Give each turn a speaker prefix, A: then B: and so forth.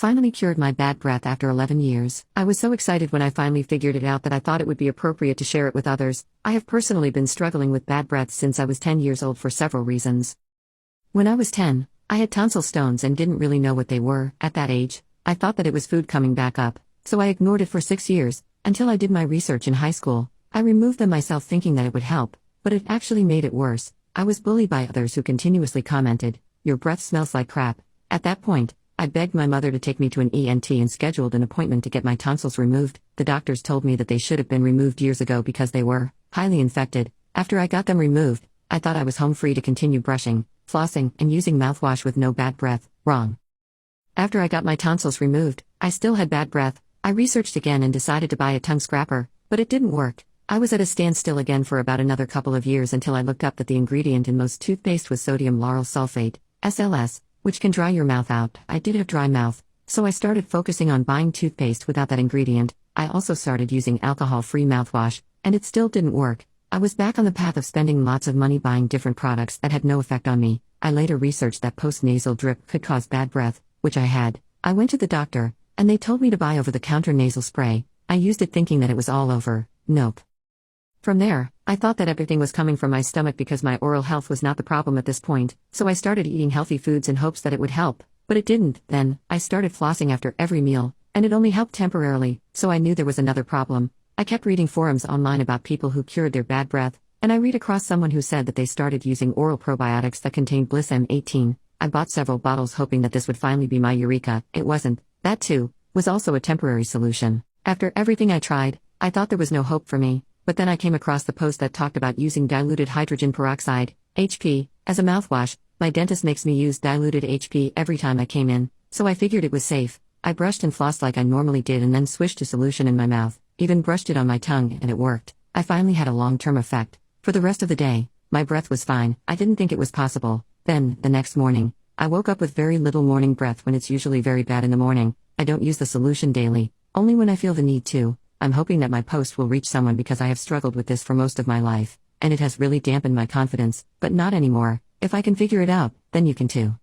A: finally cured my bad breath after 11 years. I was so excited when I finally figured it out that I thought it would be appropriate to share it with others. I have personally been struggling with bad breath since I was 10 years old for several reasons. When I was 10, I had tonsil stones and didn't really know what they were. At that age, I thought that it was food coming back up, so I ignored it for 6 years, until I did my research in high school. I removed them myself thinking that it would help, but it actually made it worse. I was bullied by others who continuously commented, "Your breath smells like crap." At that point, I begged my mother to take me to an ENT and scheduled an appointment to get my tonsils removed. The doctors told me that they should have been removed years ago because they were highly infected. After I got them removed, I thought I was home free to continue brushing, flossing, and using mouthwash with no bad breath. Wrong. After I got my tonsils removed, I still had bad breath. I researched again and decided to buy a tongue scraper, but it didn't work. I was at a standstill again for about another couple of years until I looked up that the ingredient in most toothpaste was sodium lauryl sulfate, SLS, which can dry your mouth out. I did have dry mouth, so I started focusing on buying toothpaste without that ingredient. I also started using alcohol-free mouthwash, and it still didn't work. I was back on the path of spending lots of money buying different products that had no effect on me. I later researched that post-nasal drip could cause bad breath, which I had. I went to the doctor, and they told me to buy over-the-counter nasal spray. I used it thinking that it was all over. Nope. From there, I thought that everything was coming from my stomach because my oral health was not the problem at this point, so I started eating healthy foods in hopes that it would help, but it didn't. Then, I started flossing after every meal, and it only helped temporarily, so I knew there was another problem. I kept reading forums online about people who cured their bad breath, and I read across someone who said that they started using oral probiotics that contained Bliss M18. I bought several bottles hoping that this would finally be my eureka. It wasn't. That too was also a temporary solution. After everything I tried, I thought there was no hope for me. But then I came across the post that talked about using diluted hydrogen peroxide, HP, as a mouthwash. My dentist makes me use diluted HP every time I came in, so I figured it was safe. I brushed and flossed like I normally did and then swished a solution in my mouth, even brushed it on my tongue, and it worked. I finally had a long-term effect. For the rest of the day, my breath was fine. I didn't think it was possible. Then, the next morning, I woke up with very little morning breath when it's usually very bad in the morning. I don't use the solution daily, only when I feel the need to. I'm hoping that my post will reach someone because I have struggled with this for most of my life, and it has really dampened my confidence, but not anymore. If I can figure it out, then you can too.